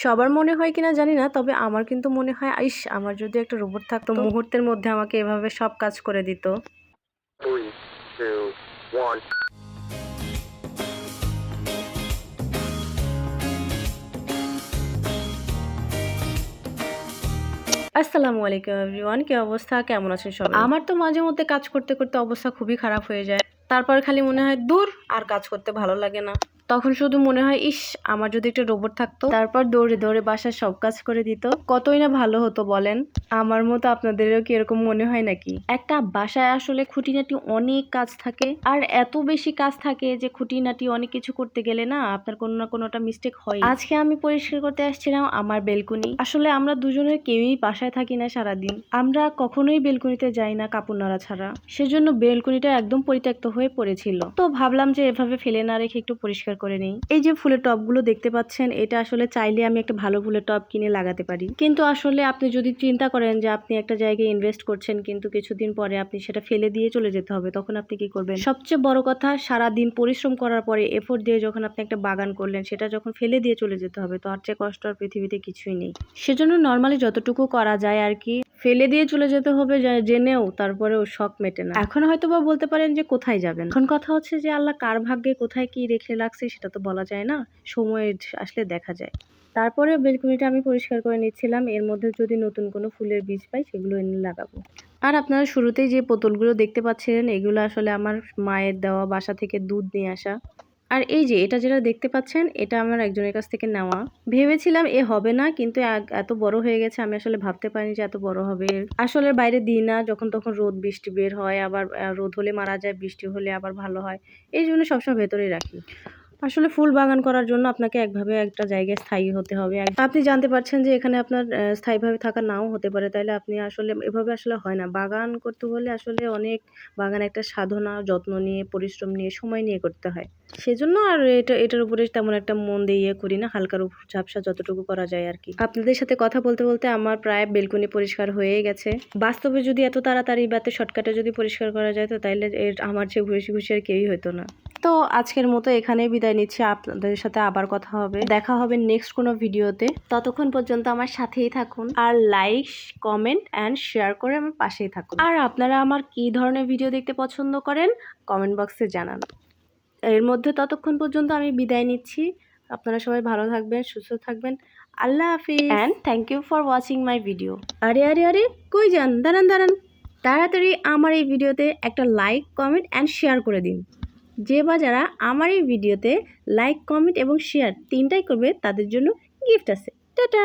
সবার মনে হয় কিনা জানি না, তবে আমার কিন্তু মনে হয় ইস আমার যদি একটা রোবট থাকতো মুহূর্তের মধ্যে আমাকে এভাবে সব কাজ করে দিত। 3, 2, 1. আসসালামু আলাইকুম এভরিওয়ান, কি অবস্থা, কেমন আছেন সবাই? আমার তো মাঝে মধ্যে কাজ করতে করতে অবস্থা খুবই খারাপ হয়ে যায়। তারপর খালি মনে হয় দূর আর কাজ করতে ভালো লাগে না। তখন শুধু মনে হয় ইস আমার যদি একটা রোবট থাকতো, তারপর দৌড়ে দৌড়ে বাসার সব কাজ করে দিত, কতই না ভালো হতো বলেন। আমার মতো আপনাদেরও কি এরকম মনে হয় নাকি? একটা বাসায় আসলে খুঁটিনাটি অনেক কাজ থাকে, আর এত বেশি কাজ থাকে যে খুঁটিনাটি অনেক কিছু করতে গেলে না আপনার কোনো না কোনোটা মিস্টেক হয়। আজকে আমি পরিষ্কার করতে আসছিলাম আমার বেলকনি। আসলে আমরা দুজনের কেউই বাসায় থাকি না সারাদিন, আমরা কখনোই বেলকনিতে যাই না কাপড় নাড়া ছাড়া। সেজন্য বেলকনিটা একদম পরিত্যক্ত হয়ে পড়েছিল। তো ভাবলাম যে এভাবে ফেলে না রেখে একটু পরিষ্কার করে নেই। এই যে ফুলের টবগুলো দেখতে পাচ্ছেন, এটা আসলে চাইলে আমি একটা ভালো ফুলের টব কিনে লাগাতে পারি, কিন্তু আসলে আপনি যদি চিন্তা করেন যে আপনি একটা জায়গায় ইনভেস্ট করছেন কিন্তু কিছুদিন পরে আপনি সেটা ফেলে দিয়ে চলে যেতে হবে, তখন আপনি কি করবেন? সবচেয়ে বড় কথা, সারা দিন পরিশ্রম করার পরে এফোর্ট দিয়ে যখন আপনি একটা বাগান করলেন, সেটা যখন ফেলে দিয়ে চলে যেতে হবে, তো আর চেয়ে কষ্ট আর পৃথিবীতে কিছুই নেই। সেজন্য নর্মালি যতটুকু করা যায় আর কি, ফেলে দিয়ে চলে যেতে হবে জেনেও তারপরেও শখ মেটে না। এখন হয়তো বা বলতে পারেন যে কোথায় যাবেন, এখন কথা হচ্ছে যে আল্লাহ কার ভাগ্যে কোথায় কি রেখে রাখছে সেটা তো বলা যায় না, সময় আসলে দেখা যায়। তারপরে বেলকনিটা আমি পরিষ্কার করে নিচ্ছিলাম, এর মধ্যে যদি নতুন কোনো ফুলের বীজ পাই সেগুলো এনে লাগাবো। আর আপনারা শুরুতেই যে বোতলগুলো দেখতে পাচ্ছিলেন, এগুলো আসলে আমার মায়ের দেওয়া বাসা থেকে দুধ নিয়ে আসা। আর এই যে এটা যেটা দেখতে পাচ্ছেন, এটা আমার একজনের কাছ থেকে নেওয়া। ভেবেছিলাম এ হবে না, কিন্তু এত বড় হয়ে গেছে, আমি আসলে ভাবতে পারিনি যে এত বড় হবে। আসলে বাইরে দিই না, যখন তখন রোদ বৃষ্টি বের হয়, আবার রোদ হলে মারা যায়, বৃষ্টি হলে আবার ভালো হয়, এই জন্য সবসময় ভেতরেই রাখি। আসলে ফুল বাগান করার জন্য আপনাকে একভাবে একটা জায়গায় স্থায়ী হতে হবে। আপনি জানতে পারছেন যে এখানে আপনার স্থায়ীভাবে থাকা নাও হতে পারে, তাইলে আপনি আসলে এভাবে আসলে হয় না। বাগান করতে হলে আসলে অনেক বাগান একটা সাধনা, যত্ন নিয়ে, পরিশ্রম নিয়ে, সময় নিয়ে করতে হয়। সেজন্য আর এটার উপরে তেমন একটা মন দিয়ে করি না, হালকার উপর ঝাপসা যতটুকু করা যায় আর কি। আপনাদের সাথে কথা বলতে বলতে আমার প্রায় বেলকনি পরিষ্কার হয়ে গেছে। বাস্তবে যদি এত তাড়াতাড়ি বা এত শর্টকাটে যদি পরিষ্কার করা যায়, তো তাইলে আমার চেয়ে খুশি খুশি আর কেউই হতো না। তো আজকের মতো এখানেই বিদায় নিচ্ছি, আপনাদের সাথে আবার কথা হবে, দেখা হবে নেক্সট কোনো ভিডিওতে। ততক্ষণ পর্যন্ত আমার সাথেই থাকুন, আর লাইক, কমেন্ট অ্যান্ড শেয়ার করে আমার পাশেই থাকুন। আর আপনারা আমার কি ধরনের ভিডিও দেখতে পছন্দ করেন কমেন্ট বক্সে জানান। এর মধ্যে ততক্ষণ পর্যন্ত আমি বিদায় নিচ্ছি। আপনারা সবাই ভালো থাকবেন, সুস্থ থাকবেন। আল্লাহ হাফিজ and thank you for watching my video. আরে আরে আরে কই যান, দাঁড়ান দাঁড়ান, তাড়াতাড়ি আমার এই ভিডিওতে একটা লাইক, কমেন্ট অ্যান্ড শেয়ার করে দিন। যে বা যারা আমার এই ভিডিওতে লাইক, কমেন্ট এবং শেয়ার তিনটাই করবে, তাদের জন্য গিফট আছে। টাটা।